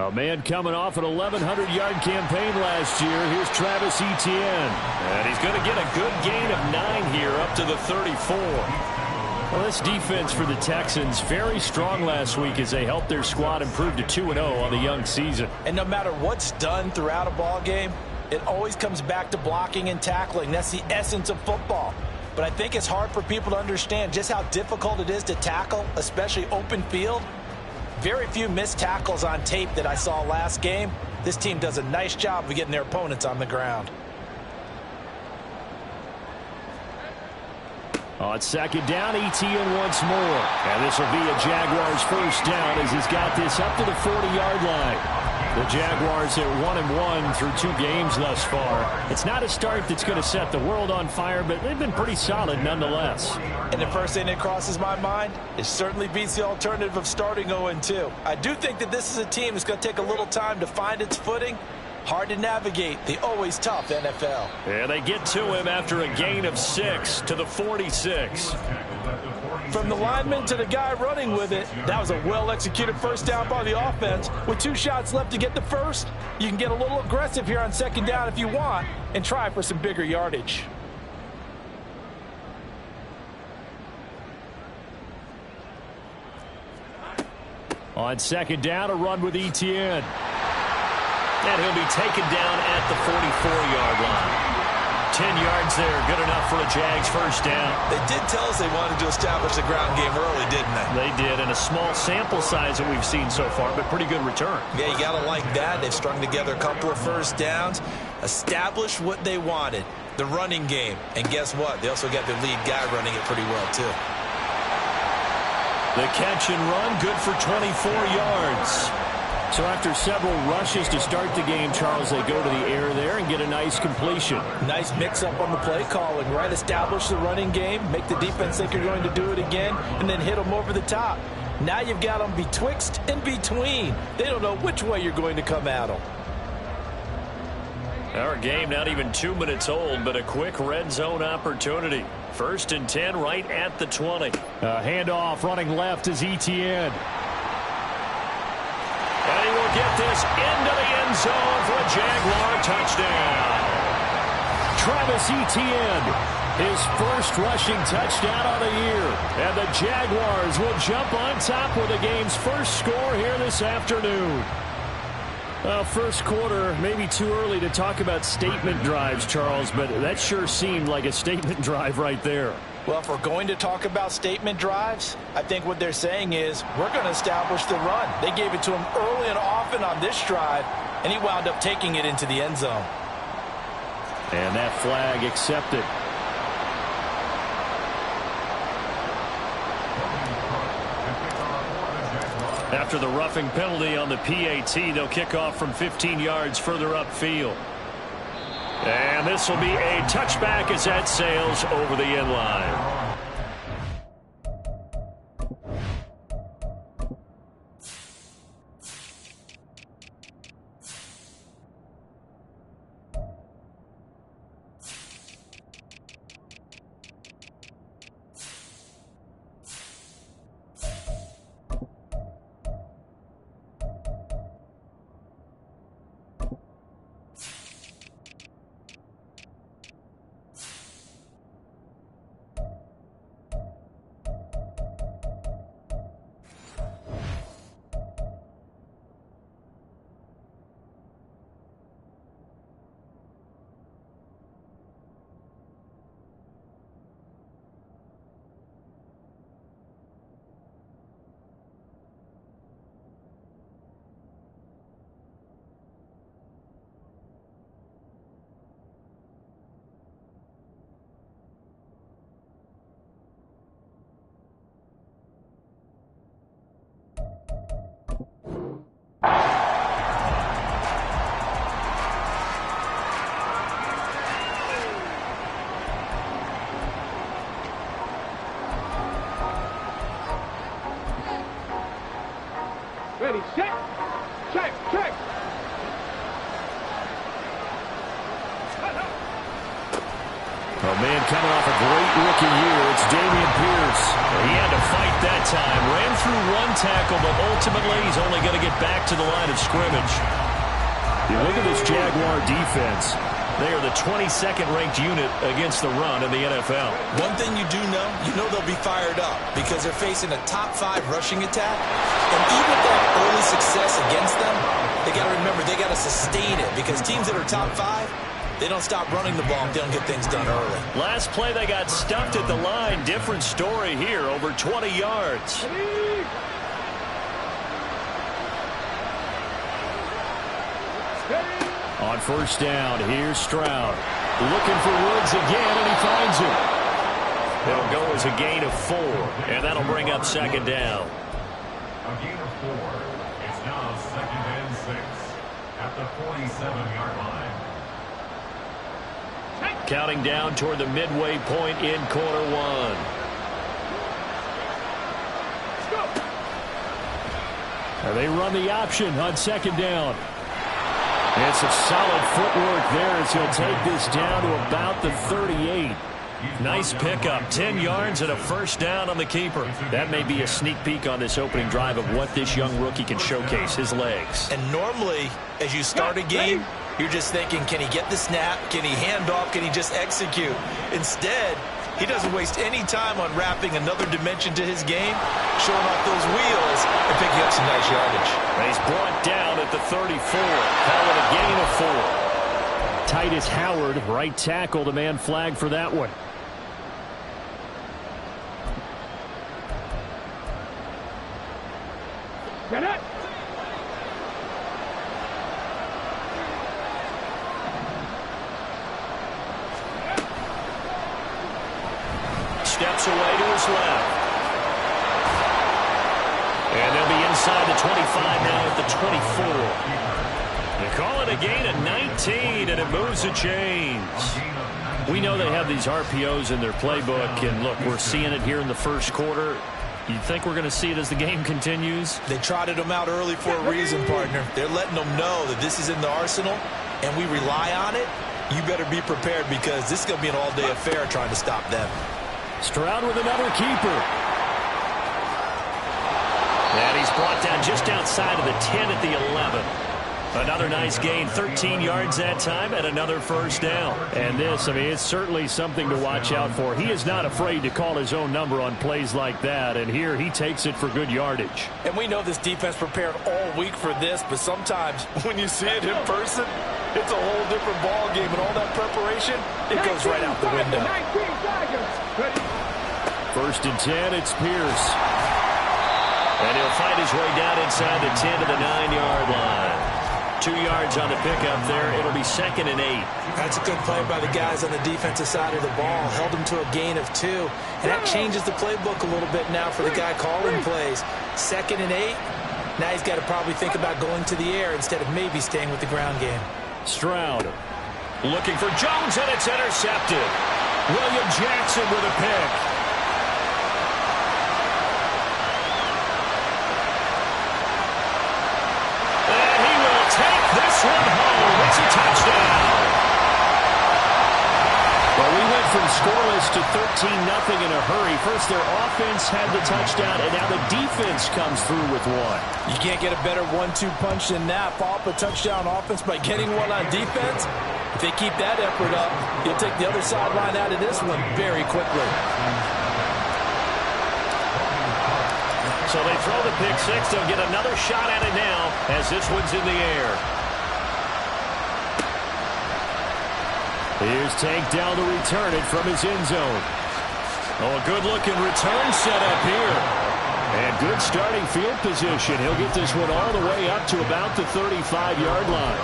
A man coming off an 1,100-yard campaign last year. Here's Travis Etienne. And he's going to get a good gain of 9 here up to the 34. Well, this defense for the Texans, very strong last week as they helped their squad improve to 2-0 on the young season. And no matter what's done throughout a ball game, it always comes back to blocking and tackling. That's the essence of football. But I think it's hard for people to understand just how difficult it is to tackle, especially open field. Very few missed tackles on tape that I saw last game. This team does a nice job of getting their opponents on the ground. On second down, Etienne once more. And this will be a Jaguars first down as he's got this up to the 40-yard line. The Jaguars at 1-1 through 2 games thus far. It's not a start that's going to set the world on fire, but they've been pretty solid nonetheless. And the first thing that crosses my mind, it certainly beats the alternative of starting 0-2. I do think that this is a team that's going to take a little time to find its footing. Hard to navigate the always tough NFL. And they get to him after a gain of 6 to the 46. From the lineman to the guy running with it, that was a well-executed first down by the offense. With 2 shots left to get the first, you can get a little aggressive here on second down if you want and try for some bigger yardage. On second down, a run with Etienne. And he'll be taken down at the 44-yard line. 10 yards there, good enough for a Jags first down. They did tell us they wanted to establish the ground game early, didn't they? They did, and a small sample size that we've seen so far, but pretty good return. Yeah, you got to like that. They've strung together a couple of first downs, established what they wanted, the running game. And guess what? They also got their lead guy running it pretty well, too. The catch and run, good for 24 yards. So after several rushes to start the game, Charles, they go to the air there and get a nice completion. Nice mix-up on the play calling, right? Establish the running game, make the defense think you're going to do it again, and then hit them over the top. Now you've got them betwixt and between. They don't know which way you're going to come at them. Our game not even 2 minutes old, but a quick red zone opportunity. 1st and 10 right at the 20. Handoff running left is Etienne. And he will get this into the end zone for a Jaguar touchdown. Travis Etienne, his first rushing touchdown of the year. And the Jaguars will jump on top with the game's first score here this afternoon. First quarter, maybe too early to talk about statement drives, Charles, but that sure seemed like a statement drive right there. Well, if we're going to talk about statement drives, I think what they're saying is we're going to establish the run. They gave it to him early and often on this drive, and he wound up taking it into the end zone. And that flag accepted. After the roughing penalty on the PAT, they'll kick off from 15 yards further upfield. And this will be a touchback as that sails over the end line. Ready, set, check, check. A man coming off a great rookie year. It's Dameon Pierce. He had to fight that time. Ran through one tackle, but ultimately he's only going to get back to the line of scrimmage. You look at this Jaguar defense. They are the 22nd ranked unit against the run in the NFL. One thing you know they'll be fired up because they're facing a top 5 rushing attack. And even with that early success against them, they got to remember they got to sustain it because teams that are top 5, they don't stop running the ball if they don't get things done early. Last play they got stuffed at the line. Different story here, over 20 yards. On first down, here's Stroud. Looking for Woods again, and he finds him. It'll go as a gain of 4, and that'll bring up second down. A gain of 4. It's now 2nd and 6 at the 47-yard line. Counting down toward the midway point in quarter 1. And they run the option on second down. And some solid footwork there as he'll take this down to about the 38. Nice pickup, 10 yards and a first down on the keeper. That may be a sneak peek on this opening drive of what this young rookie can showcase, his legs. And normally, as you start a game, you're just thinking, can he get the snap? Can he hand off? Can he just execute? Instead, he doesn't waste any time on wrapping another dimension to his game, showing off those wheels and picking up some nice yardage. And he's brought down at the 34. Call it a gain of 4. Titus Howard, right tackle, the man flagged for that one. Get it! Steps away to his left. And they'll be inside the 25 now at the 24. They call it a gain of 19, and it moves the chains. We know they have these RPOs in their playbook, and look, we're seeing it here in the first quarter. You think we're going to see it as the game continues? They trotted them out early for a reason, partner. They're letting them know that this is in the arsenal, and we rely on it. You better be prepared because this is going to be an all-day affair trying to stop them. Stroud with another keeper. And he's brought down just outside of the 10 at the 11. Another nice gain, 13 yards that time, and another first down. And this, I mean, it's certainly something to watch out for. He is not afraid to call his own number on plays like that, and here he takes it for good yardage. And we know this defense prepared all week for this, but sometimes when you see it in person, it's a whole different ball game, and all that preparation, it goes right out the window. 19 seconds. First and 10, it's Pierce. And he'll fight his way down inside the 10 to the 9-yard line. 2 yards on the pickup there. It'll be 2nd and 8. That's a good play by the guys on the defensive side of the ball. Held him to a gain of 2. And that changes the playbook a little bit now for the guy calling plays. 2nd and 8. Now he's got to probably think about going to the air instead of maybe staying with the ground game. Stroud looking for Jones, and it's intercepted. William Jackson with a pick. This one home. It's a touchdown. Well, we went from scoreless to 13-0 in a hurry. First, their offense had the touchdown, and now the defense comes through with one. You can't get a better 1-2 punch than that. Follow up a touchdown offense by getting one on defense. If they keep that effort up, you'll take the other sideline out of this one very quickly. So they throw the pick six. They'll get another shot at it now as this one's in the air. Here's Tank down to return it from his end zone. Oh, a good-looking return set up here. And good starting field position. He'll get this one all the way up to about the 35-yard line.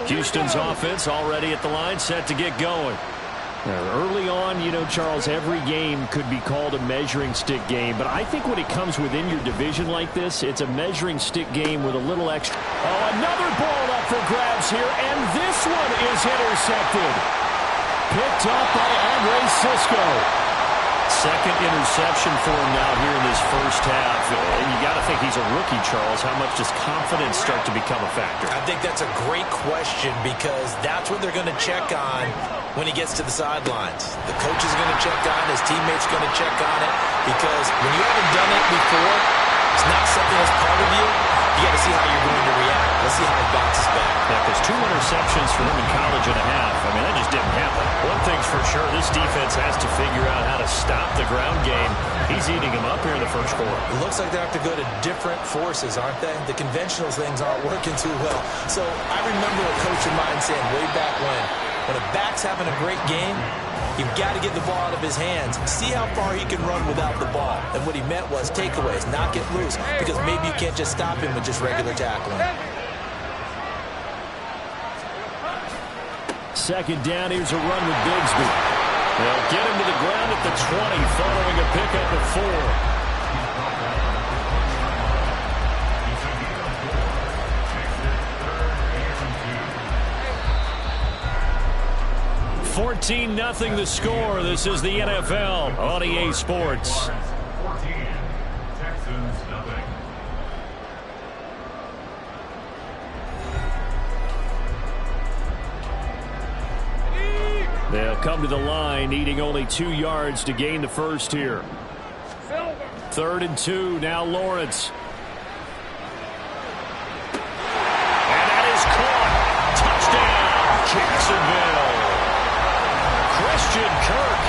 Houston's offense already at the line, set to get going. Early on, you know, Charles, every game could be called a measuring stick game. But I think when it comes within your division like this, it's a measuring stick game with a little extra. Oh, another ball up for grabs here, and this one is intercepted. Picked up by Andre Cisco. Second interception for him now here in this first half. And you got to think he's a rookie, Charles. How much does confidence start to become a factor? I think that's a great question because that's what they're going to check on when he gets to the sidelines. The coach is going to check on it. His teammates are going to check on it because when you haven't done it before, it's not something that's part of you. You got to see how you're going to react. Let's see how he bounces back. Yeah, because 2 interceptions for him in college and a half. I mean, that just didn't happen. One thing's for sure, this defense has to figure out how to stop the ground game. He's eating him up here in the first quarter. It looks like they have to go to different forces, aren't they? The conventional things aren't working too well. So I remember a coach of mine saying way back when a back's having a great game, you've got to get the ball out of his hands. See how far he can run without the ball. And what he meant was takeaways, not get loose, because maybe you can't just stop him with just regular tackling. Second down, here's a run with Bigsby. They'll get him to the ground at the 20 following a pickup of 4. 14-0 the score. This is the NFL on EA Sports. 14, Texans nothing. They'll come to the line, needing only 2 yards to gain the first here. 3rd and 2, now Lawrence. And that is caught. Touchdown, Jacksonville. Christian Kirk,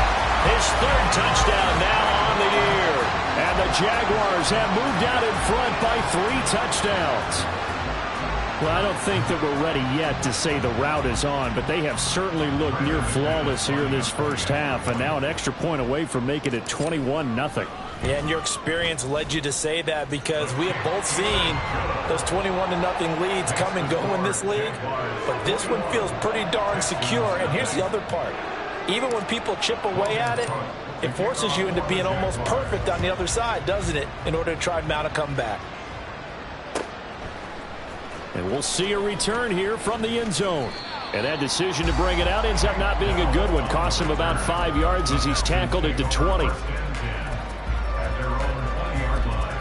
his 3rd touchdown now on the year. And the Jaguars have moved out in front by 3 touchdowns. Well, I don't think that we're ready yet to say the route is on, but they have certainly looked near flawless here in this first half, and now an extra point away from making it 21-0. Yeah, and your experience led you to say that because we have both seen those 21-0 leads come and go in this league, but this one feels pretty darn secure. And here's the other part. Even when people chip away at it, it forces you into being almost perfect on the other side, doesn't it, in order to try and mount a comeback. And we'll see a return here from the end zone. And that decision to bring it out ends up not being a good one. Costs him about 5 yards as he's tackled it to 20. At their own 20-yard line.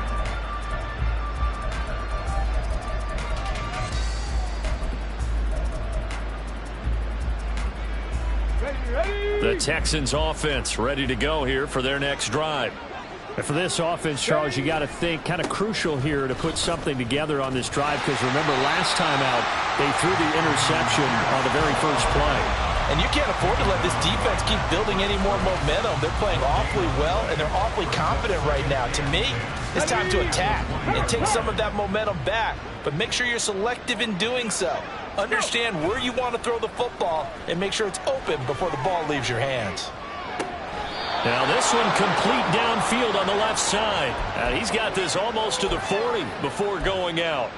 The Texans offense ready to go here for their next drive. And for this offense, Charles, you got to think kind of crucial here to put something together on this drive because remember last time out they threw the interception on the very first play. And you can't afford to let this defense keep building any more momentum. They're playing awfully well, and they're awfully confident right now. To me, it's time to attack and take some of that momentum back. But make sure you're selective in doing so. Understand where you want to throw the football and make sure it's open before the ball leaves your hands. Now this one complete downfield on the left side. And he's got this almost to the 40 before going out.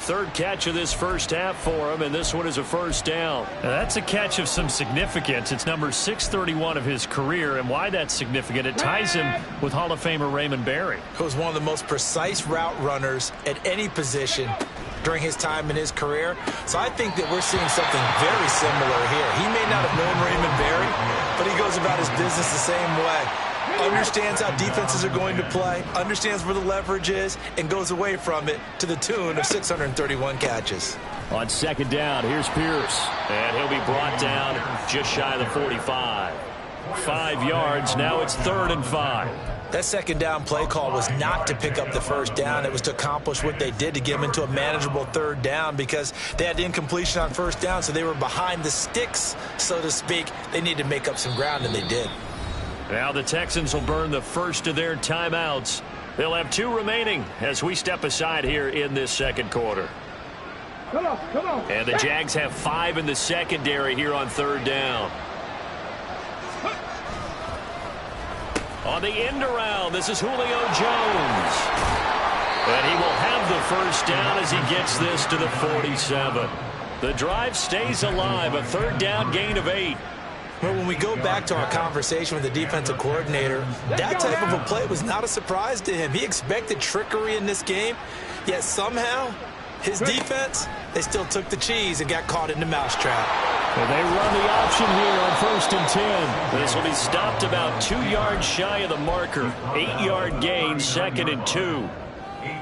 3rd catch of this first half for him, and this one is a first down. Now that's a catch of some significance. It's number 631 of his career, and why that's significant, it ties him with Hall of Famer Raymond Berry. Who was one of the most precise route runners at any position during his time in his career. So I think that we're seeing something very similar here. He may not have known Raymond Berry, but he goes about his business the same way. Understands how defenses are going to play, understands where the leverage is, and goes away from it to the tune of 631 catches. On 2nd down, here's Pierce. And he'll be brought down just shy of the 45. 5 yards, now it's 3rd and 5. That 2nd down play call was not to pick up the first down. It was to accomplish what they did to get them into a manageable 3rd down because they had incompletion on 1st down, so they were behind the sticks, so to speak. They needed to make up some ground, and they did. Now the Texans will burn the first of their timeouts. They'll have 2 remaining as we step aside here in this second quarter. Come on. And the Jags have 5 in the secondary here on 3rd down. On the end around, this is Julio Jones. And he will have the first down as he gets this to the 47. The drive stays alive, a 3rd down gain of 8. Well, when we go back to our conversation with the defensive coordinator, that type of a play was not a surprise to him. He expected trickery in this game, yet somehow his defense, they still took the cheese and got caught in the mousetrap. And they run the option here on 1st and 10. This will be stopped about 2 yards shy of the marker. 8-yard gain, 2nd and 2.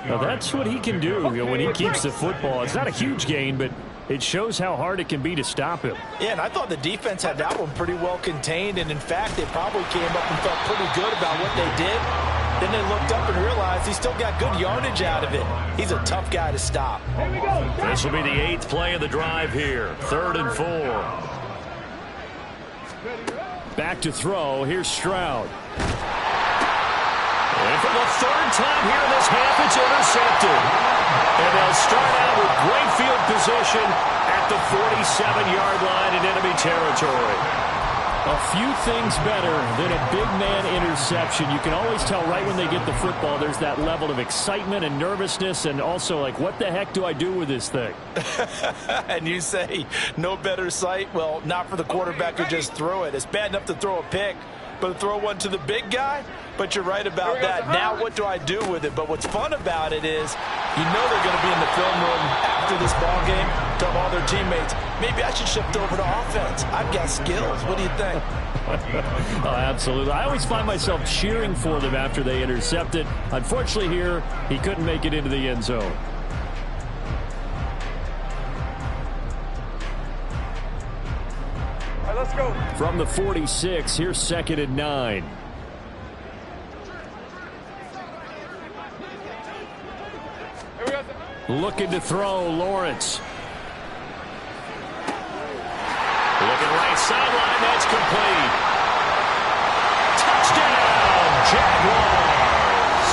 Now that's what he can do, when he keeps the football. It's not a huge gain, but it shows how hard it can be to stop him. Yeah, and I thought the defense had that one pretty well contained, and in fact, they probably came up and felt pretty good about what they did. Then they looked up and realized he still got good yardage out of it. He's a tough guy to stop. This will be the 8th play of the drive here. 3rd and 4. Back to throw. Here's Stroud. And for the 3rd time here in this half, it's intercepted. And they'll start out with great field position at the 47-yard line in enemy territory. A few things better than a big man interception. You can always tell right when they get the football, there's that level of excitement and nervousness, and also like, what the heck do I do with this thing? And you say no better sight? Well, not for the quarterback who just threw it. It's bad enough to throw a pick, but to throw one to the big guy? But you're right about that. Now what do I do with it? But what's fun about it is you know they're going to be in the film room after this ball game, tell all their teammates, maybe I should shift over to offense. I've got skills. What do you think? Oh, absolutely. I always find myself cheering for them after they intercept it. Unfortunately here, he couldn't make it into the end zone. All right, let's go. From the 46, here's 2nd and 9. Looking to throw, Lawrence. Looking right sideline, that's complete. Touchdown, Jaguars.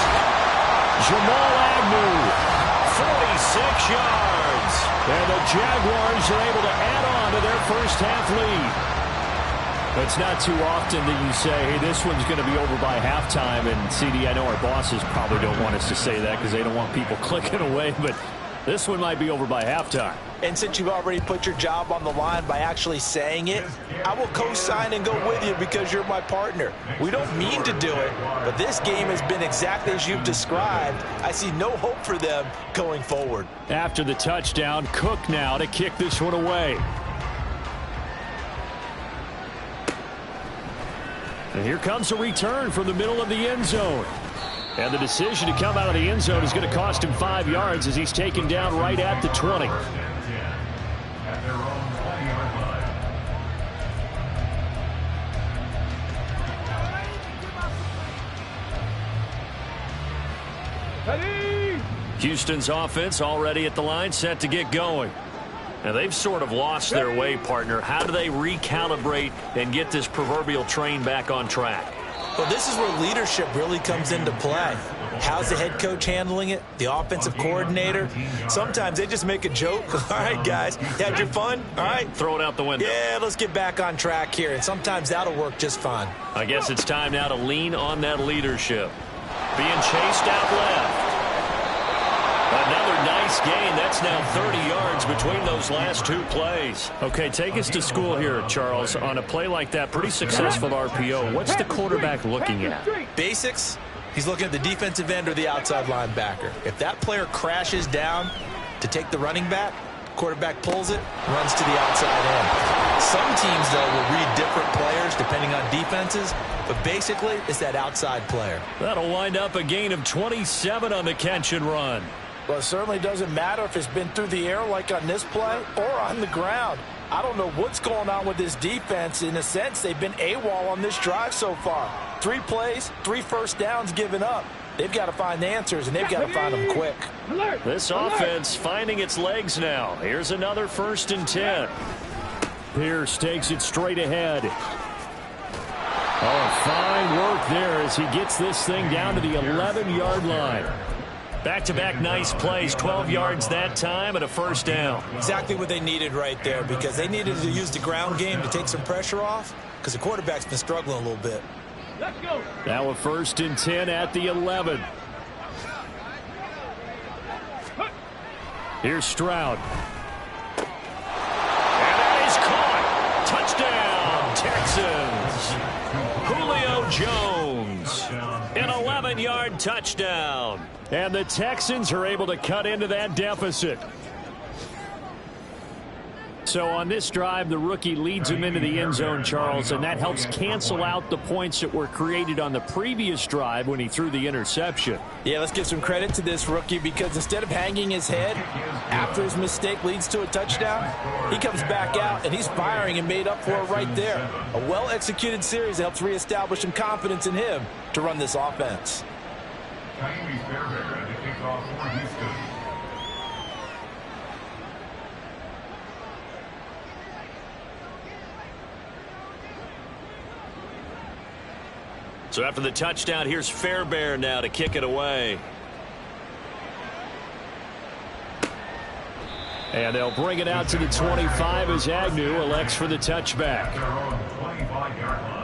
Jamal Agnew, 46 yards. and the Jaguars are able to add on to their first half lead. It's not too often that you say, hey, this one's going to be over by halftime. And, CD, I know our bosses probably don't want us to say that because they don't want people clicking away, but this one might be over by halftime. And since you've already put your job on the line by actually saying it, I will co-sign and go with you because you're my partner. We don't mean to do it, but this game has been exactly as you've described. I see no hope for them going forward. After the touchdown, Cook now to kick this one away. And here comes a return from the middle of the end zone. And the decision to come out of the end zone is going to cost him 5 yards as he's taken down right at the 20. At their own 20-yard line. Houston's offense already at the line, set to get going. Now, they've sort of lost their way, partner. How do they recalibrate and get this proverbial train back on track? Well, this is where leadership really comes into play. How's the head coach handling it? The offensive coordinator? Sometimes they just make a joke. All right, guys, you had your fun? All right. Throw it out the window. Yeah, let's get back on track here. And sometimes that'll work just fine. I guess it's time now to lean on that leadership. Being chased out left. Another nice gain. That's now 30 yards between those last two plays. Okay, take us to school here, Charles. On a play like that, pretty successful RPO. What's the quarterback looking at? Basics. He's looking at the defensive end or the outside linebacker. If that player crashes down to take the running back, quarterback pulls it, runs to the outside end. Some teams, though, will read different players depending on defenses, but basically it's that outside player. That'll wind up a gain of 27 on the catch and run. Well, it certainly doesn't matter if it's been through the air like on this play or on the ground. I don't know what's going on with this defense. In a sense, they've been AWOL on this drive so far. 3 plays, 3 first downs given up. They've got to find the answers, and they've got to find them quick. This offense finding its legs now. Here's another 1st and 10. Pierce takes it straight ahead. Oh, fine work there as he gets this thing down to the 11-yard line. Back-to-back nice plays, 12 yards that time and a first down. Exactly what they needed right there because they needed to use the ground game to take some pressure off because the quarterback's been struggling a little bit. Let's go. Now a 1st and 10 at the 11. Here's Stroud. And that is caught. Touchdown, Texans. Julio Jones. An 11-yard touchdown. And the Texans are able to cut into that deficit. So on this drive, the rookie leads him into the end zone, Charles, and that helps cancel out the points that were created on the previous drive when he threw the interception. Yeah, let's give some credit to this rookie because instead of hanging his head after his mistake leads to a touchdown, he comes back out and he's firing and made up for it right there. A well-executed series that helps reestablish some confidence in him to run this offense. Ka'imi Fairbairn at the kickoff for Houston. So after the touchdown, here's Fairbairn now to kick it away. And they'll bring it out to the 25 as Agnew elects for the touchback. Their own 25-yard line.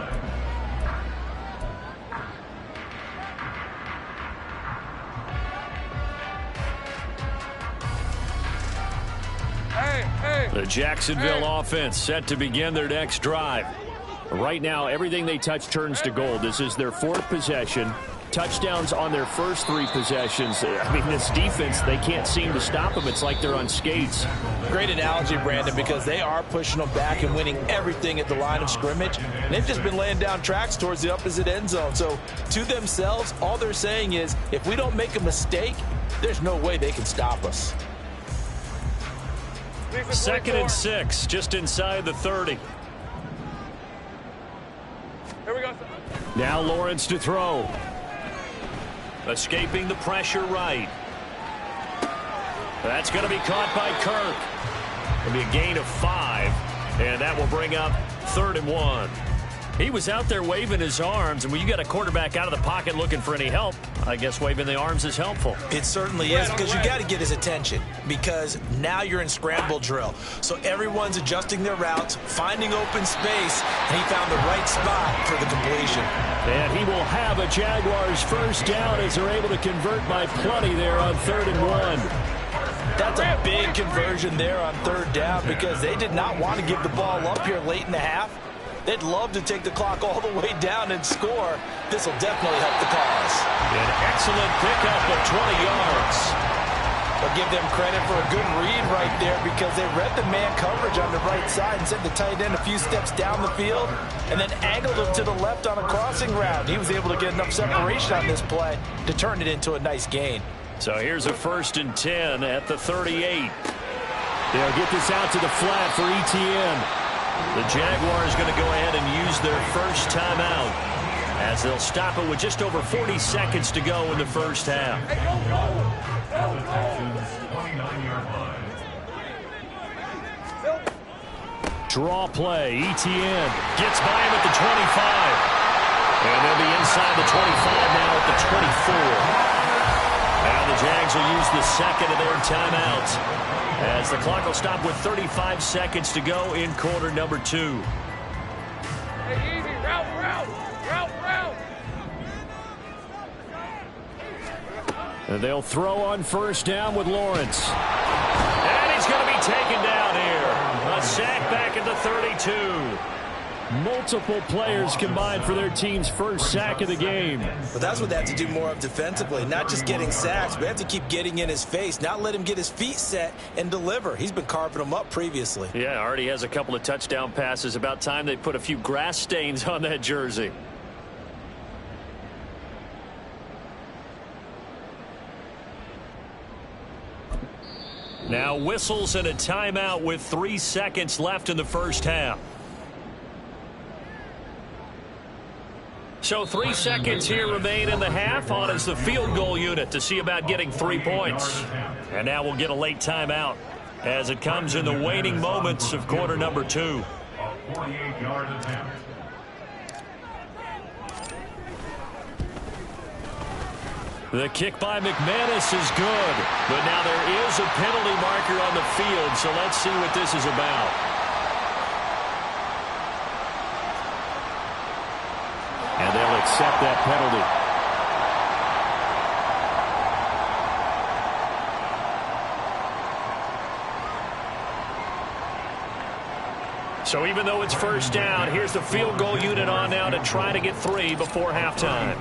The Jacksonville offense set to begin their next drive. Right now, everything they touch turns to gold. This is their fourth possession. Touchdowns on their first three possessions. I mean, this defense, they can't seem to stop them. It's like they're on skates. Great analogy, Brandon, because they are pushing them back and winning everything at the line of scrimmage. And they've just been laying down tracks towards the opposite end zone. So to themselves, all they're saying is, if we don't make a mistake, there's no way they can stop us. 2nd and 6, just inside the 30. Here we go. Now Lawrence to throw. Escaping the pressure right. That's going to be caught by Kirk. It'll be a gain of 5, and that will bring up 3rd and 1. He was out there waving his arms, and when you got a quarterback out of the pocket looking for any help, I guess waving the arms is helpful. It certainly is, because you got to get his attention, because now you're in scramble drill. So everyone's adjusting their routes, finding open space, and he found the right spot for the completion. And he will have a Jaguars first down as they're able to convert by plenty there on 3rd and 1. That's a big conversion there on 3rd down because they did not want to give the ball up here late in the half. They'd love to take the clock all the way down and score. This will definitely help the cause. An excellent pickup of 20 yards. I'll give them credit for a good read right there because they read the man coverage on the right side and sent the tight end a few steps down the field and then angled him to the left on a crossing route. He was able to get enough separation on this play to turn it into a nice gain. So here's a 1st and 10 at the 38. They'll get this out to the flat for ETN. The Jaguars going to go ahead and use their first timeout as they'll stop it with just over 40 seconds to go in the first half. The Texans' 29-yard line. Draw play. ETN Gets by him at the 25. And they'll be inside the 25 now at the 24. Now the Jags will use the second of their timeouts as the clock will stop with 35 seconds to go in quarter number 2. Hey, easy. Route. And they'll throw on first down with Lawrence. And he's going to be taken down here. A sack back at the 32. Multiple players combined for their team's first sack of the game. But that's what they have to do more of defensively, not just getting sacks, but they have to keep getting in his face, not let him get his feet set and deliver. He's been carving them up previously. Yeah, already has a couple of touchdown passes. About time they put a few grass stains on that jersey. Now whistles and a timeout with 3 seconds left in the first half. So 3 seconds here remain in the half. On is the field goal unit to see about getting 3 points. And now we'll get a late timeout as it comes in the waning moments of quarter number 2. A 48-yard attempt. The kick by McManus is good. But now there is a penalty marker on the field, so let's see what this is about. And they'll accept that penalty. So even though it's first down, here's the field goal unit on now to try to get 3 before halftime.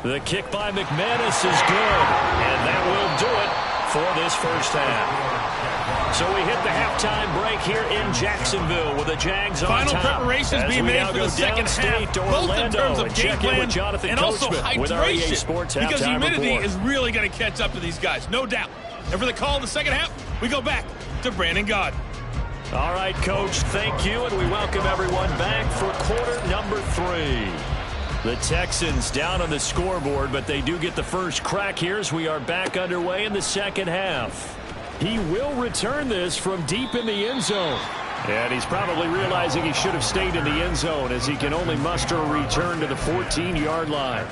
The kick by McManus is good, and that will do it for this first half. So we hit the halftime break here in Jacksonville with the Jags on Final top. preparations being made for the second half, both in terms of game plan and also hydration, because humidity is really going to catch up to these guys, no doubt. And for the call in the second half, we go back to Brandon Gaudin. All right, Coach, thank you, and we welcome everyone back for quarter number 3. The Texans down on the scoreboard, but they do get the first crack here as we are back underway in the second half. He will return this from deep in the end zone. And he's probably realizing he should have stayed in the end zone as he can only muster a return to the 14-yard line.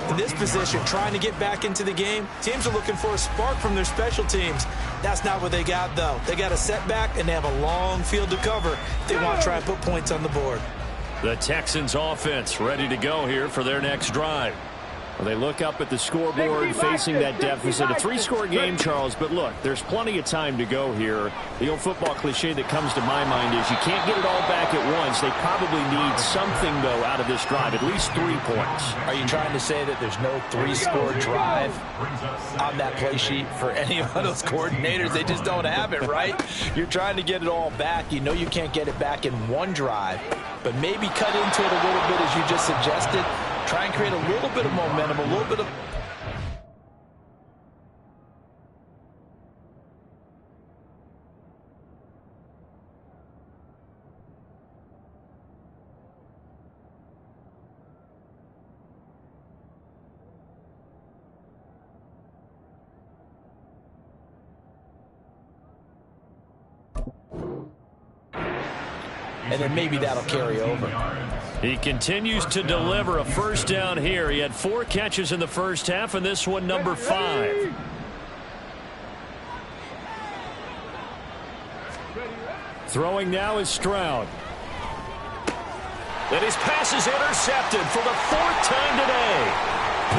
In this position, trying to get back into the game, teams are looking for a spark from their special teams. That's not what they got, though. They got a setback, and they have a long field to cover if they want to try and put points on the board. The Texans offense ready to go here for their next drive. Well, they look up at the scoreboard facing that deficit. A 3-score game, Charles, but look, there's plenty of time to go here. The old football cliche that comes to my mind is you can't get it all back at once. They probably need something, though, out of this drive, at least 3 points. Are you trying to say that there's no 3-score drive on that play sheet for any of those coordinators? They just don't have it, right? You're trying to get it all back. You know you can't get it back in one drive, but maybe cut into it a little bit as you just suggested. Try and create a little bit of momentum, a little bit of... And then maybe that'll carry over. He continues to deliver a first down here. He had 4 catches in the first half, and this one number 5. Throwing now is Stroud. And his pass is intercepted for the 4th time today.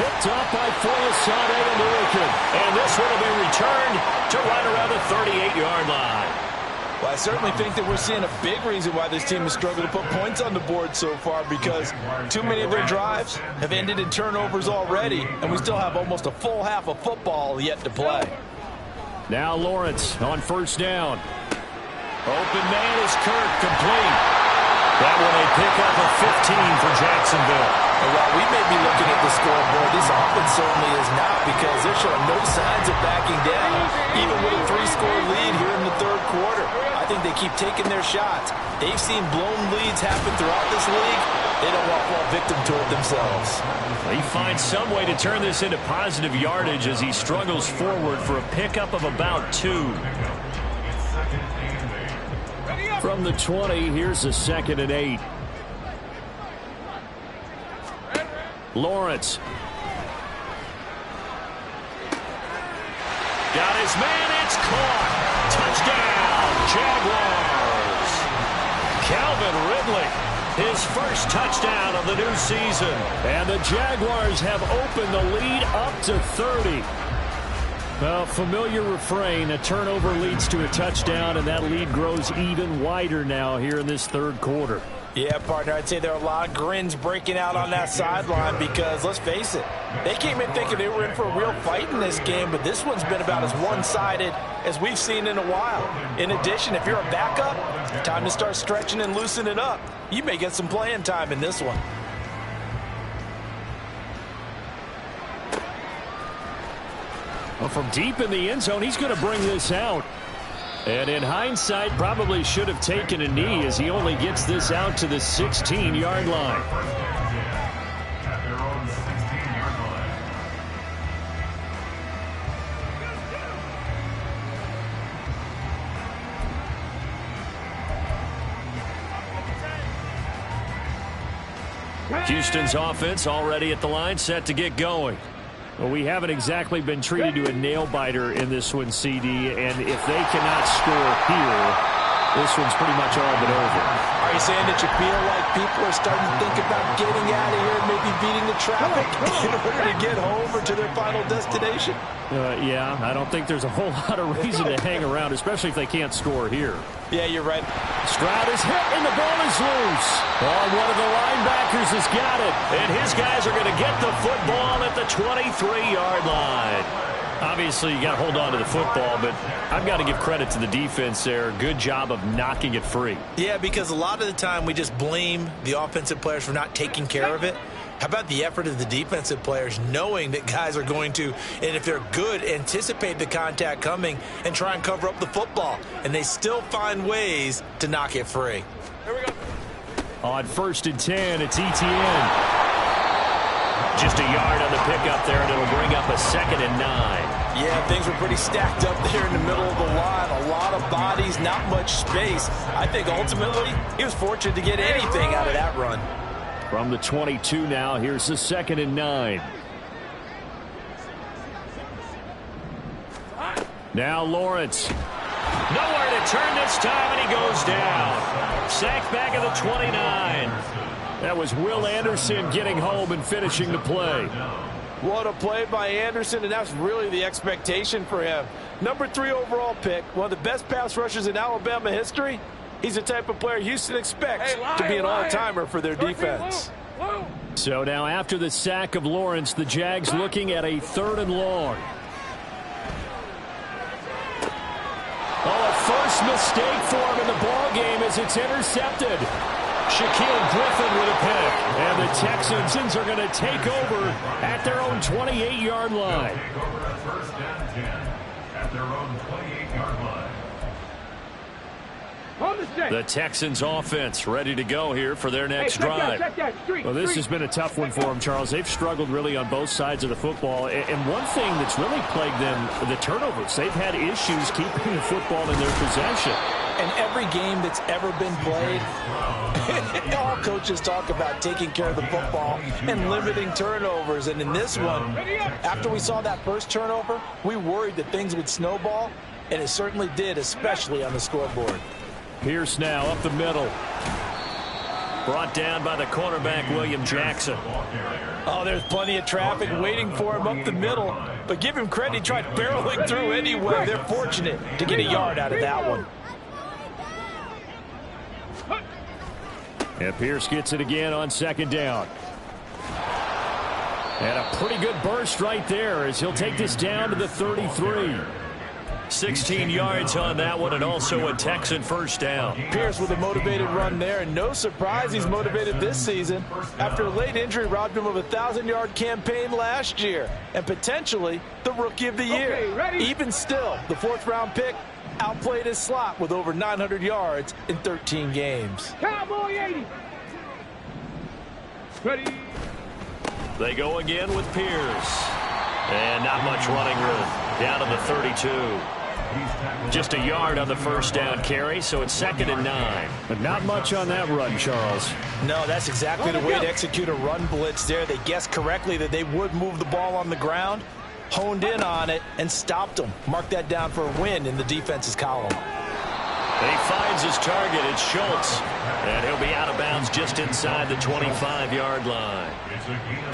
Picked up by Foyesade and Lurikin. And this one will be returned to right around the 38-yard line. Well, I certainly think that we're seeing a big reason why this team has struggled to put points on the board so far, because too many of their drives have ended in turnovers already, and we still have almost a full half of football yet to play. Now Lawrence on first down. Open man is Kirk, complete. That one a pickup of 15 for Jacksonville. And while we may be looking at the scoreboard, this offense certainly is not, because they're showing no signs of backing down, even with a 3-score lead here in the third quarter. I think they keep taking their shots. They've seen blown leads happen throughout this league. They don't want to fall victim to it themselves. He finds some way to turn this into positive yardage as he struggles forward for a pickup of about 2. From the 20, here's a 2nd and 8. Lawrence. Got his man, it's caught. Touchdown, Jaguars. Calvin Ridley, his first touchdown of the new season. And the Jaguars have opened the lead up to 30. Well, familiar refrain, a turnover leads to a touchdown, and that lead grows even wider now here in this third quarter. Yeah, partner, I'd say there are a lot of grins breaking out on that sideline because, let's face it, they came in thinking they were in for a real fight in this game, but this one's been about as one-sided as we've seen in a while. In addition, if you're a backup, time to start stretching and loosening up. You may get some playing time in this one. Well, from deep in the end zone, he's going to bring this out. And in hindsight, probably should have taken a knee as he only gets this out to the 16-yard line. At their own 16-yard line. Houston's offense already at the line, set to get going. Well, we haven't exactly been treated to a nail-biter in this one, CD, and if they cannot score here, this one's pretty much all but over. Are you saying that you feel like people are starting to think about getting out of here and maybe beating the traffic in order to get home or to their final destination? Yeah, I don't think there's a whole lot of reason to hang around, especially if they can't score here. Yeah, you're right. Stroud is hit, and the ball is loose. Oh, one of the linebackers has got it. And his guys are going to get the football at the 23-yard line. Obviously, you got to hold on to the football, but I've got to give credit to the defense there. Good job of knocking it free. Yeah, because a lot of the time we just blame the offensive players for not taking care of it. How about the effort of the defensive players knowing that guys are going to, and if they're good, anticipate the contact coming and try and cover up the football. And they still find ways to knock it free. Here we go. On 1st and 10, it's ETN. Just a yard on the pickup there, and it'll bring up a 2nd and 9. Yeah, things were pretty stacked up there in the middle of the line. A lot of bodies, not much space. I think ultimately he was fortunate to get anything out of that run. From the 22 now, here's the 2nd and 9. Now Lawrence. Nowhere to turn this time, and he goes down. Sacked back at the 29. That was Will Anderson getting home and finishing the play. What a play by Anderson, and that's really the expectation for him. Number 3 overall pick, one of the best pass rushers in Alabama history. He's the type of player Houston expects to be an all-timer for their defense. So now after the sack of Lawrence, the Jags looking at a 3rd and long. Oh, a first mistake for him in the ball game as it's intercepted. Shaquille Griffin with a pick. And the Texans are going to take over at their own 28-yard line. Take over at 1st and 10 at their own 28-yard line. The Texans offense ready to go here for their next drive. Well, this has been a tough one for them, Charles. They've struggled really on both sides of the football. And one thing that's really plagued them, the turnovers. They've had issues keeping the football in their possession. And every game that's ever been played, all coaches talk about taking care of the football and limiting turnovers. And in this one, after we saw that first turnover, we worried that things would snowball, and it certainly did, especially on the scoreboard. Pierce now up the middle. Brought down by the cornerback, William Jackson. Oh, there's plenty of traffic waiting for him up the middle. But give him credit, he tried barreling through anyway. They're fortunate to get a yard out of that one. And Pierce gets it again on 2nd down. And a pretty good burst right there as he'll take this down to the 33. 16 yards on that one, and also a Texan 1st down. Pierce with a motivated run there, and no surprise he's motivated this season after a late injury robbed him of a 1,000-yard campaign last year, and potentially the Rookie of the Year. Even still, the 4th-round pick outplayed his slot with over 900 yards in 13 games. Cowboy 80. Ready. They go again with Pierce. And not much running room. Down to the 32. Just a yard on the 1st down carry, so it's 2nd and 9. But not much on that run, Charles. No, that's exactly the way to execute a run blitz there. They guessed correctly that they would move the ball on the ground, honed in on it, and stopped them. Mark that down for a win in the defense's column. He finds his target. It's Schultz. And he'll be out of bounds just inside the 25-yard line.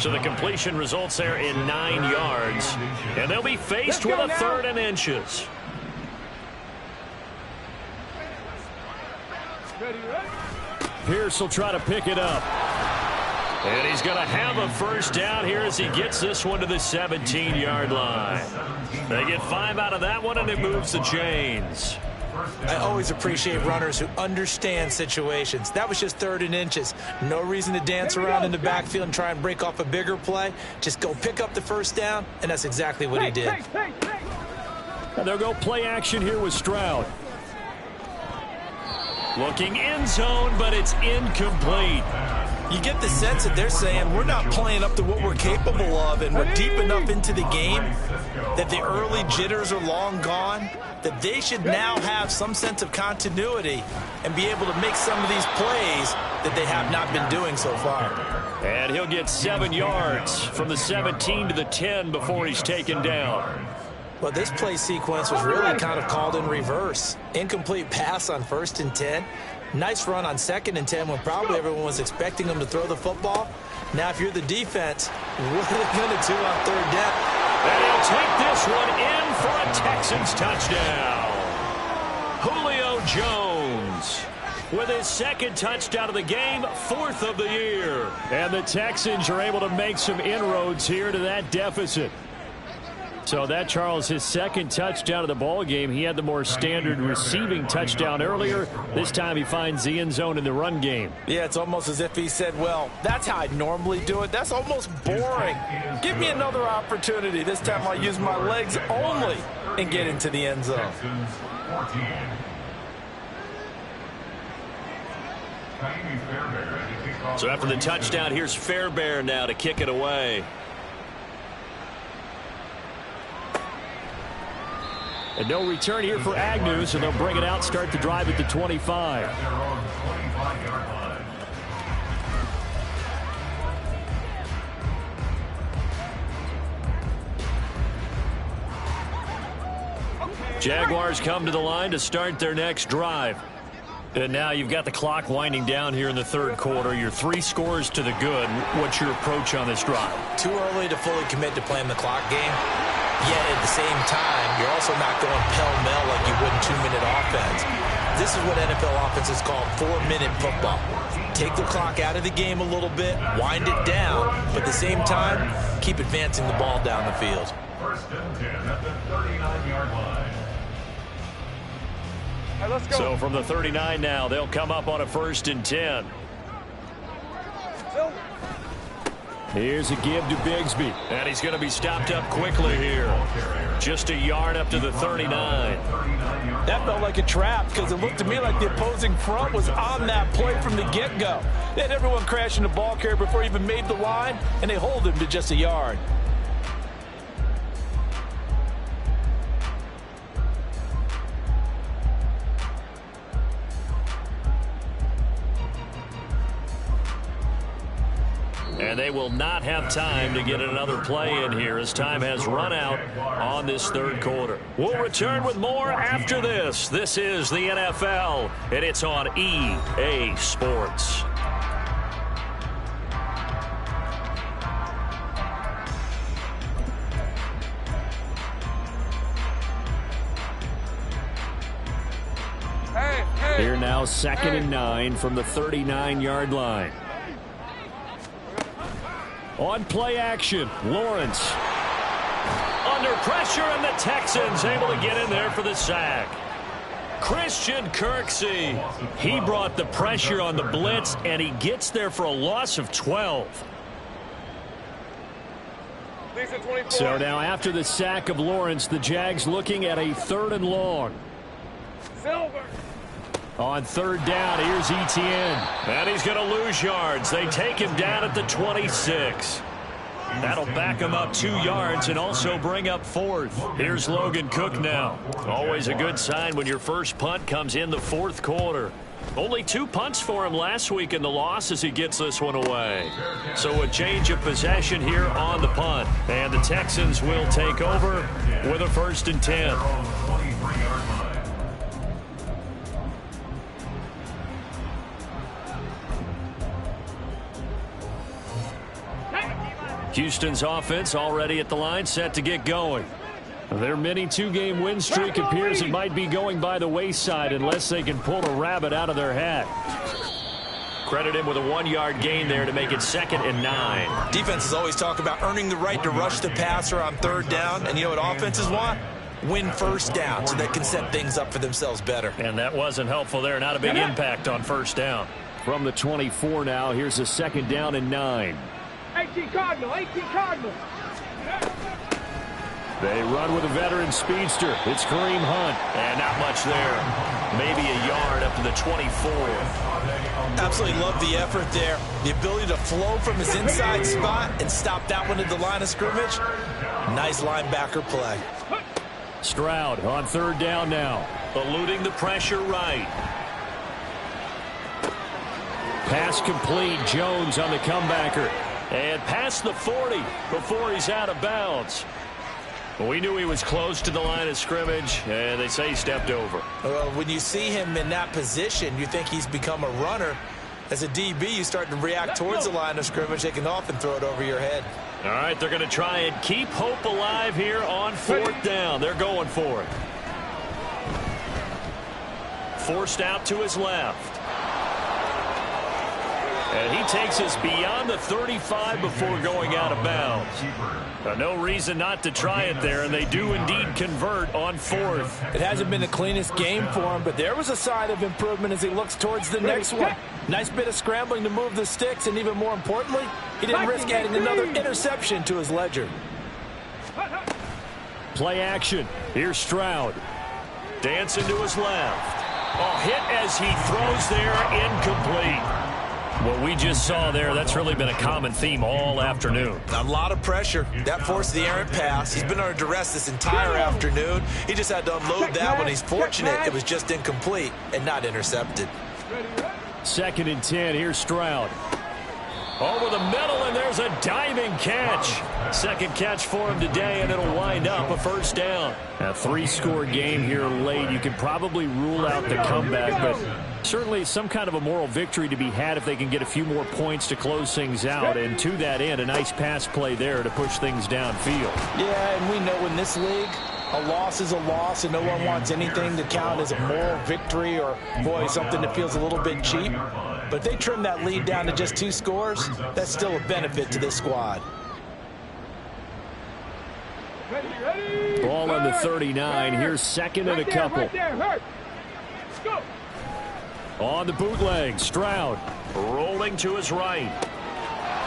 So the completion results there in 9 yards. And they'll be faced with a 3rd and inches. Pierce will try to pick it up. And he's going to have a 1st down here as he gets this one to the 17-yard line. They get 5 out of that one, and it moves the chains. I always appreciate runners who understand situations. That was just 3rd and inches. No reason to dance around in the backfield and try and break off a bigger play. Just go pick up the 1st down, and that's exactly what he did. And they'll go play action here with Stroud. Looking end zone, but it's incomplete. You get the sense that they're saying we're not playing up to what we're capable of, and we're deep enough into the game that the early jitters are long gone, that they should now have some sense of continuity and be able to make some of these plays that they have not been doing so far. And he'll get 7 yards from the 17 to the 10 before he's taken down. Well, this play sequence was really kind of called in reverse. Incomplete pass on 1st and 10. Nice run on 2nd and 10 when probably everyone was expecting them to throw the football. Now, if you're the defense, what are they going to do on 3rd down? And he'll take this one in for a Texans touchdown. Julio Jones with his second touchdown of the game, 4th of the year. And the Texans are able to make some inroads here to that deficit. So that, Charles, his second touchdown of the ball game. He had the more standard receiving touchdown earlier. This time he finds the end zone in the run game. Yeah, it's almost as if he said, well, that's how I normally do it. That's almost boring. Give me another opportunity. This time I'll use my legs only and get into the end zone. So after the touchdown, here's Fairbairn now to kick it away. And no return here for Agnew, so they'll bring it out, start the drive at the 25. Jaguars come to the line to start their next drive. And now you've got the clock winding down here in the third quarter. You're 3 scores to the good. What's your approach on this drive? Too early to fully commit to playing the clock game. Yet at the same time, you're also not going pell-mell like you would in 2-minute offense. This is what NFL offenses call 4-minute football. Take the clock out of the game a little bit, wind it down, but at the same time, keep advancing the ball down the field. 1st and 10 at the 39-yard line. Hey, let's go. So from the 39 now, they'll come up on a 1st and 10. Here's a give to Bigsby. And he's going to be stopped up quickly here. Just a yard up to the 39. That felt like a trap because it looked to me like the opposing front was on that play from the get-go. They had everyone crashing the ball carrier before he even made the line, and they hold him to just a yard. And they will not have time to get another play in here as time has run out on this third quarter. We'll return with more after this. This is the NFL, and it's on EA Sports. Here now, 2nd and 9 from the 39-yard line. On play action, Lawrence. Under pressure, and the Texans able to get in there for the sack. Christian Kirksey. He brought the pressure on the blitz, and he gets there for a loss of 12. So now after the sack of Lawrence, the Jags looking at a 3rd and long. Silver. On 3rd down, here's Etienne. And he's going to lose yards. They take him down at the 26. That'll back him up 2 yards and also bring up 4th. Here's Logan Cook now. Always a good sign when your first punt comes in the 4th quarter. Only 2 punts for him last week in the loss as he gets this one away. So a change of possession here on the punt. And the Texans will take over with a 1st and 10. Houston's offense already at the line, set to get going. Their mini 2-game win streak appears it might be going by the wayside unless they can pull a rabbit out of their hat. Credit him with a 1-yard gain there to make it 2nd and 9. Defenses always talk about earning the right to rush the passer on 3rd down, and you know what offenses want? Win 1st down so they can set things up for themselves better. And that wasn't helpful there. Not a big impact on 1st down. From the 24 now, here's a 2nd down and 9. 18 Cardinal, 18 Cardinal. They run with a veteran speedster. It's Kareem Hunt. And not much there. Maybe a yard up to the 24. Absolutely love the effort there. The ability to flow from his inside spot and stop that one at the line of scrimmage. Nice linebacker play. Stroud on 3rd down now. Eluding the pressure right. Pass complete. Jones on the comebacker. And past the 40 before he's out of bounds. We knew he was close to the line of scrimmage, and they say he stepped over. When you see him in that position, you think he's become a runner. As a DB, you start to react towards the line of scrimmage. They can often throw it over your head. All right, they're going to try and keep hope alive here on 4th down. They're going for it. Forced out to his left. And he takes us beyond the 35 before going out of bounds. No reason not to try it there, and they do indeed convert on 4th. It hasn't been the cleanest game for him, but there was a sign of improvement as he looks towards the next one. Nice bit of scrambling to move the sticks, and even more importantly, he didn't risk adding another interception to his ledger. Play action. Here's Stroud. Dancing to his left. Oh, hit as he throws there, incomplete. What we just saw there, that's really been a common theme all afternoon. A lot of pressure. That forced the errant pass. He's been under duress this entire afternoon. He just had to unload that one. He's fortunate it was just incomplete and not intercepted. 2nd and 10. Here's Stroud. Over the middle, and there's a diving catch. Second catch for him today, and it'll wind up a 1st down. A 3-score game here late. You can probably rule out the comeback, but certainly some kind of a moral victory to be had if they can get a few more points to close things out. And to that end, a nice pass play there to push things downfield. Yeah, and we know in this league, a loss is a loss, and no one wants anything to count as a moral victory or, boy, something that feels a little bit cheap. But if they trim that lead down to just 2 scores, that's still a benefit to this squad. Ball on the 39. Here's 2nd and a couple. On the bootleg, Stroud rolling to his right.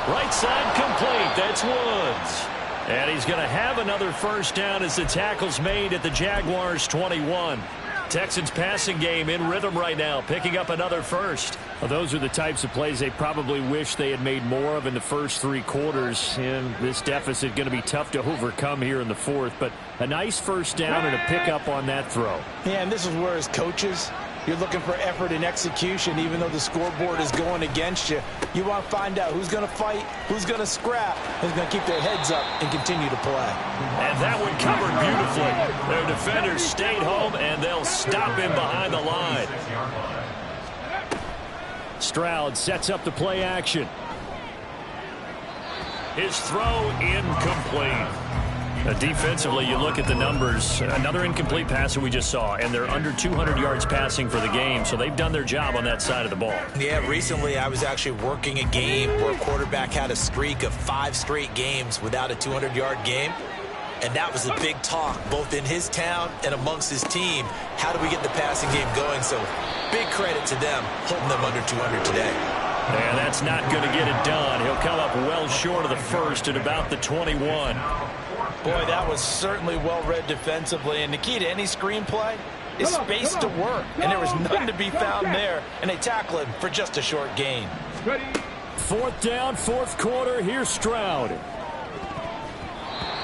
Right side complete. That's Woods. And he's going to have another 1st down as the tackle's made at the Jaguars' 21. Texans passing game in rhythm right now, picking up another 1st. Well, those are the types of plays they probably wish they had made more of in the first 3 quarters. And this deficit going to be tough to overcome here in the 4th. But a nice 1st down and a pickup on that throw. Yeah, and this is where as coaches, you're looking for effort and execution, even though the scoreboard is going against you. You want to find out who's going to fight, who's going to scrap, who's going to keep their heads up and continue to play. And that one covered beautifully. Their defenders stayed home, and they'll stop him behind the line. Stroud sets up the play action. His throw incomplete. Defensively, you look at the numbers. Another incomplete pass that we just saw, and they're under 200 yards passing for the game, so they've done their job on that side of the ball. Yeah, recently I was actually working a game where a quarterback had a streak of 5 straight games without a 200-yard game, and that was a big talk both in his town and amongst his team. How do we get the passing game going? So big credit to them holding them under 200 today. And that's not going to get it done. He'll come up well short of the 1st at about the 21. Boy, that was certainly well-read defensively, and the key to any screenplay is space to work, and there was none to be found there, and they tackle him for just a short gain. 4th down, 4th quarter. Here's Stroud.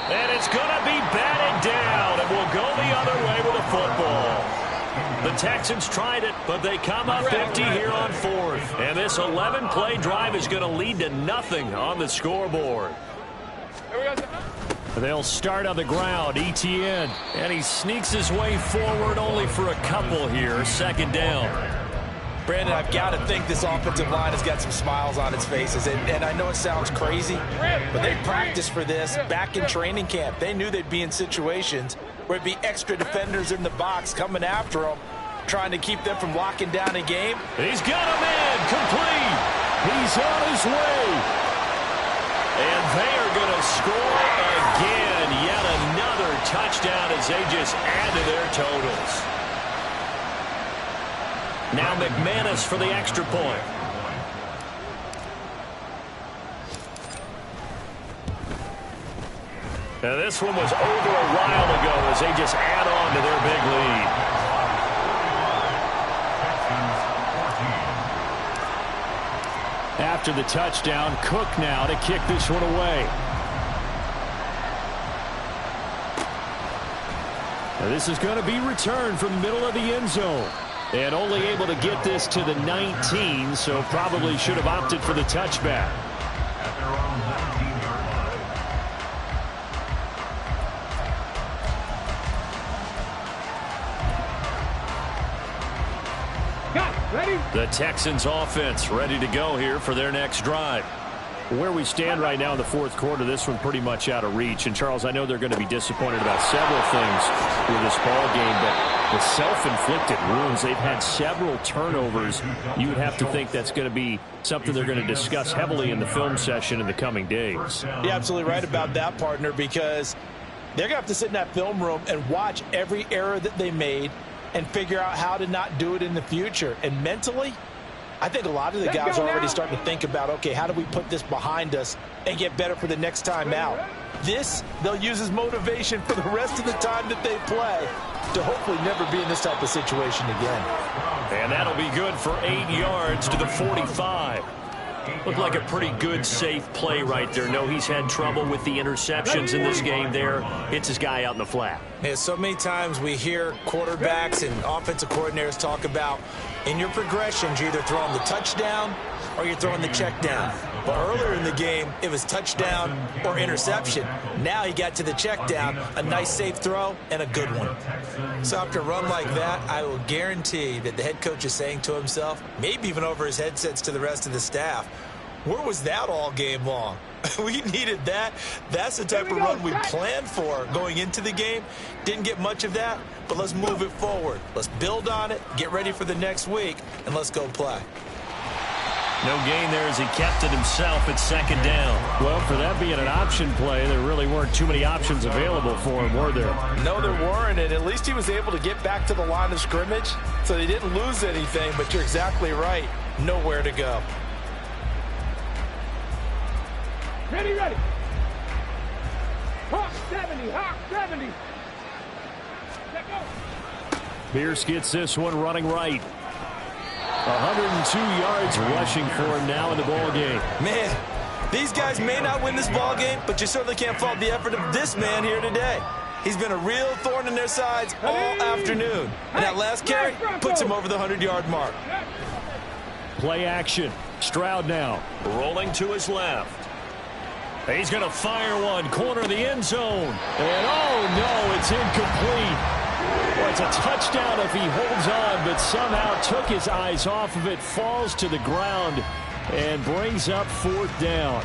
And it's going to be batted down, and we'll go the other way with a football. The Texans tried it, but they come up empty here on 4th. And this 11-play drive is going to lead to nothing on the scoreboard. They'll start on the ground, Etienne, and he sneaks his way forward only for a couple here, 2nd down. Brandon, I've got to think this offensive line has got some smiles on its faces, and I know it sounds crazy, but they practiced for this back in training camp. They knew they'd be in situations where it'd be extra defenders in the box coming after them, trying to keep them from locking down a game. He's got a man complete. He's on his way. And they are going to score again. Yet another touchdown as they just add to their totals. Now McManus for the extra point. Now this one was over a while ago as they just add on to their big lead. After the touchdown, Cook now to kick this one away. Now this is going to be returned from the middle of the end zone. And only able to get this to the 19, so probably should have opted for the touchback. At their own 19-yard line. Got it. Ready? The Texans offense ready to go here for their next drive. Where we stand right now in the fourth quarter, this one pretty much out of reach. And, Charles, I know they're going to be disappointed about several things with this ball game, but the self-inflicted wounds, they've had several turnovers. You would have to think that's going to be something they're going to discuss heavily in the film session in the coming days. You're absolutely right about that, partner, because they're going to have to sit in that film room and watch every error that they made and figure out how to not do it in the future. And mentally, I think a lot of the guys are already starting to think about, okay, how do we put this behind us and get better for the next time out? This, they'll use as motivation for the rest of the time that they play to hopefully never be in this type of situation again. And that'll be good for 8 yards to the 45. Looked like a pretty good, safe play right there. No, he's had trouble with the interceptions in this game there. Hits his guy out in the flat. Yeah, so many times we hear quarterbacks and offensive coordinators talk about in your progressions, you're either throwing the touchdown or you're throwing the check down. But earlier in the game, it was touchdown or interception. Now he got to the check down, a nice safe throw, and a good one. So after a run like that, I will guarantee that the head coach is saying to himself, maybe even over his headsets to the rest of the staff, where was that all game long? We needed that. That's the type of run we planned for going into the game. Didn't get much of that, but let's move it forward. Let's build on it, get ready for the next week, and let's go play. No gain there as he kept it himself at second down. Well, for that being an option play, there really weren't too many options available for him, were there? No, there weren't, and at least he was able to get back to the line of scrimmage, so they didn't lose anything, but you're exactly right. Nowhere to go. Ready. Hawk 70, Hawk 70. Let go. Pierce gets this one running right. 102 yards rushing for him now in the ball game. Man, these guys may not win this ball game, but you certainly can't fault the effort of this man here today. He's been a real thorn in their sides all afternoon. And that last carry puts him over the 100-yard mark. Play action. Stroud now. Rolling to his left. He's going to fire one. Corner of the end zone. And oh no, it's incomplete. Well, it's a touchdown if he holds on, but somehow took his eyes off of it, falls to the ground, and brings up fourth down.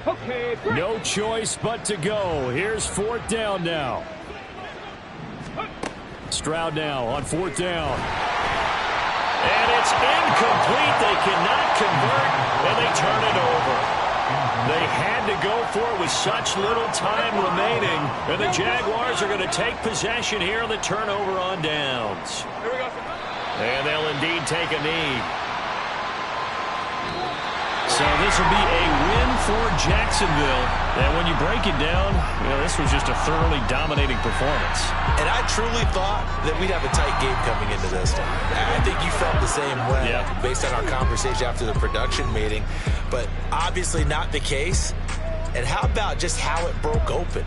Okay, break. No choice but to go. Here's fourth down now. Stroud now on fourth down. And it's incomplete. They cannot convert, and they turn it over. They had to go for it with such little time remaining, and the Jaguars are going to take possession here on the turnover on downs. Here we go. And they'll indeed take a knee. So this will be a win for Jacksonville. And when you break it down, you know, this was just a thoroughly dominating performance. And I truly thought that we'd have a tight game coming into this one. I think you felt the same way based on our conversation after the production meeting. But obviously not the case. And how about just how it broke open?